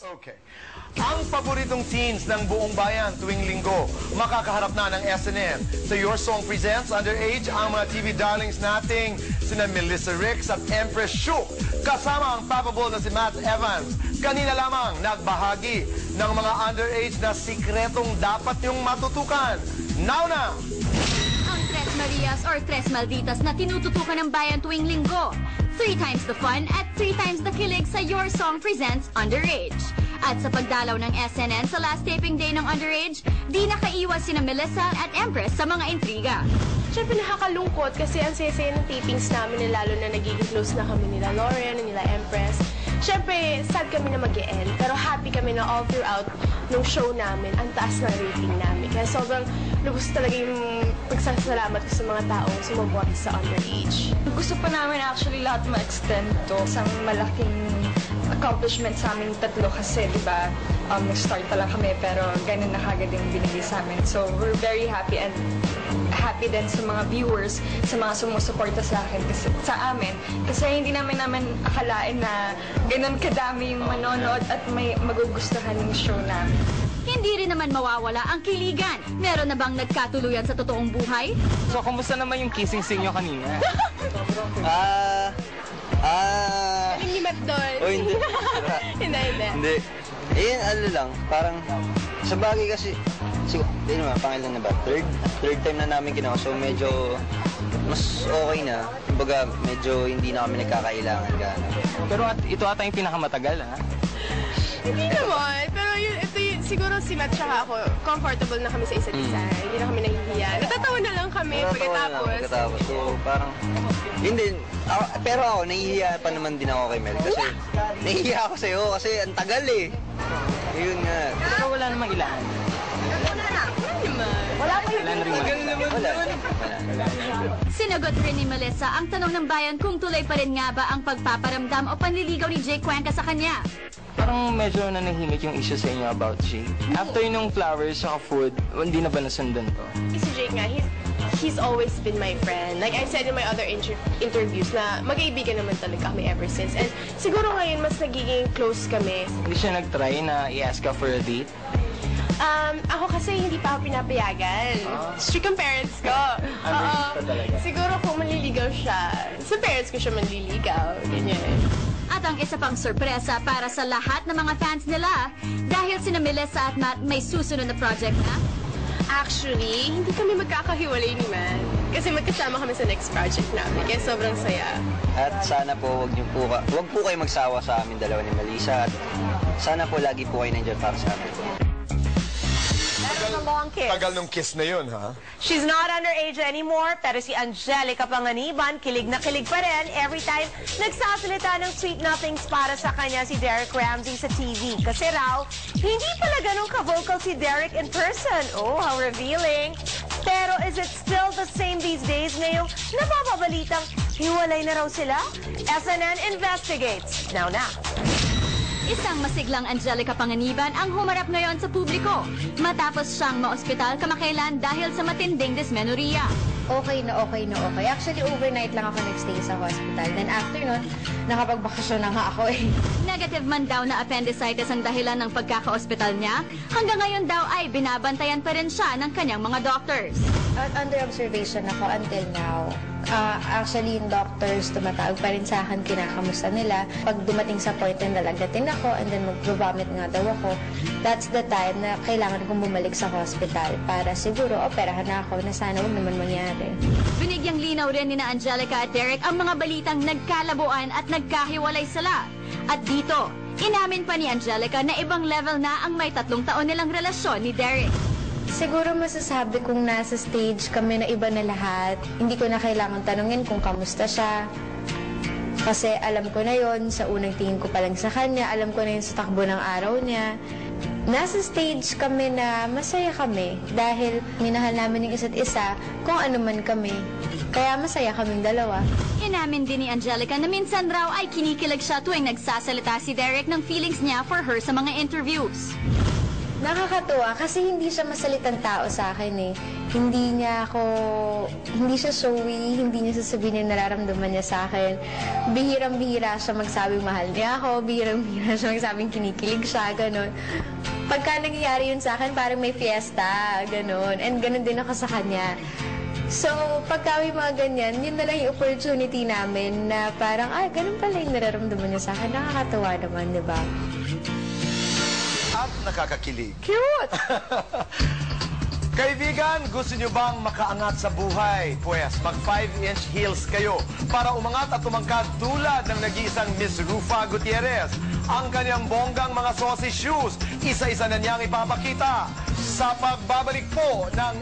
Okay. Ang paboritong teens ng buong bayan tuwing linggo, makakaharap na ng SNN. Sa Your Song Presents Underage, ang mga TV darlings nating sina Melissa Ricks at Empress Shuk. Kasama ang papable na si Matt Evans. Kanina lamang nagbahagi ng mga underage na sikretong dapat niyong matutukan. Now na! Ang Tres Marias or Tres Malditas na tinututukan ng bayan tuwing linggo. 3 times the fun at 3 times the kilig sa Your Song Presents Underage. At sa pagdalaw ng SNN sa last taping day ng Underage, di nakaiwas sina Melissa at Empress sa mga intriga. Siyempre nakakalungkot kasi ang saya-saya ng tapings namin, lalo na nagiging close na kami nila Lauren, nila Empress. Siyempre, sad kami na mag-e-end, pero happy kami na all throughout nung show namin, ang taas ng rating namin. Kaya sobrang lubos talaga yung pagsasalamat ko sa mga taong sumuporta sa Underage. Gusto pa namin actually lahat ma-extend to. Isang malaking accomplishment sa aming tatlo kasi, di ba, nag-start pa lang kami pero ganun na kagad yung binigay sa amin. So, we're very happy and happy din sa mga viewers, sa mga sumusuporta sa akin, kasi, sa amin. Kasi hindi namin akalain na ganun kadami yung manonood at may magugustuhan yung show namin. Hindi rin naman mawawala ang kiligan. Meron na bang nagkatuluyan sa totoong buhay? So, kumusta naman yung kissing scene nyo kanina? Aling ni Matt doon. Oh, hindi. Hindi. Eh, ano lang, parang, sa bagay kasi, siguro, hindi naman, pangilan na ba? Third time na namin ginawa, so medyo, mas okay na. Kumbaga, medyo hindi na kami nagkakailangan gano'n. Pero ito ata yung pinakamatagal, ha? Hindi naman, pero siguro si Matt tsaka ako, comfortable na kami sa isa't isa. Hindi na kami nahihiya. Natatawa na lang kami pagkatapos. So, parang, hindi, pero ako, nahihiya pa naman din ako kay Mel. Kasi, nahihiya ako sa'yo kasi ang tagal eh. Yun nga. Pero wala namang ilangan. Wala pa Wala na rin Wala. Sinagot rin ni Melissa ang tanong ng bayan kung tuloy pa rin nga ba ang pagpaparamdam o panliligaw ni Jay Cuenca sa kanya. Parang medyo nanahimik yung issue sa inyo about Jay. After nung flowers sa food, hindi na ba nasundan to? Si Jake nga, he's always been my friend. Like I said in my other interviews na magkaibigan naman talaga kami ever since. And siguro ngayon mas nagiging close kami. Hindi siya nag-try na i-ask ka for a date? Ako kasi hindi pa ako pinapayagan. Strict ang parents ko. Underage pa talaga. Siguro kung manliligaw siya, sa parents ko siya manliligaw. Ganyan. At ang isa pang sorpresa para sa lahat ng mga fans nila, dahil sina Melissa at Matt may susunod na project na. Actually, hindi kami magkakahiwalay ni Matt. Kasi magkasama kami sa next project namin. Kaya sobrang saya. At sana po, wag po kayo magsawa sa amin dalawa ni Melissa. At sana po lagi po kayo nandiyan para sa amin. A long kiss. Tagal nung kiss na yun, ha? She's not underage anymore, pero si Angelica Panganiban, kilig na kilig pa rin every time nagsasalita ng sweet nothings para sa kanya si Derek Ramsey sa TV. Kasi raw, hindi pala ganun ka-vocal si Derek in person. Oh, how revealing. Pero is it still the same these days ngayong napapabalitang hiwalay na raw sila? SNN investigates. Now na. Isang masiglang Angelica Panganiban ang humarap ngayon sa publiko matapos siyang maospital kamakailan dahil sa matinding dysmenorrhea. Okay na. Actually, overnight lang ako nagstay sa hospital. Then after nun, nakapagbakasyon na nga ako eh. Negative man daw na appendicitis ang dahilan ng pagkaka-ospital niya, hanggang ngayon daw ay binabantayan pa rin siya ng kanyang mga doctors. At under observation ako until now. Actually, yung doctors tumatawag pa rin sa akin, kinakamusta nila. Pag dumating sa point na nalagdating ako and then mag-vomit nga daw ako, that's the time na kailangan kong bumalik sa hospital para siguro operahan na ako na sana huwag naman mangyari. Binigyang linaw rin ni na Angelica at Derek ang mga balitang nagkalabuan at nagkahiwalay sila. At dito, inamin pa ni Angelica na ibang level na ang may 3 taon nilang relasyon ni Derek. Siguro masasabi kong nasa stage kami na iba na lahat. Hindi ko na kailangan tanungin kung kamusta siya. Kasi alam ko na yon sa unang tingin ko pa lang sa kanya. Alam ko na yun sa takbo ng araw niya. Nasa stage kami na masaya kami dahil minahal namin yung isa't isa kung ano man kami. Kaya masaya kaming dalawa. Inamin din ni Angelica na minsan raw ay kinikilig siya tuwing nagsasalita si Derek ng feelings niya for her sa mga interviews. Nakakatuwa kasi hindi siya masalitang tao sa akin eh. Hindi siya showy, hindi niya sasabihin yung nararamdaman niya sa akin. Bihirang-bihira siya magsabing mahal niya ako, bihirang-bihira siya magsabing kinikilig siya, ganun. Pagka nangyayari yun sa akin, parang may fiesta, ganun. And ganun din ako sa kanya. So, pagka may mga ganyan, yun na lang yung opportunity namin na parang, ganun pala yung nararamdaman niya sa akin. Nakakatuwa naman, di ba? At nakakakilig. Cute! Kaibigan, gusto nyo bang makaangat sa buhay? Pwes, mag 5-inch heels kayo para umangat at tumangkad tulad ng nag-iisang Miss Rufa Gutierrez. Ang kanyang bonggang mga saucy shoes, isa-isa na niyang ipapakita sa pagbabalik po ng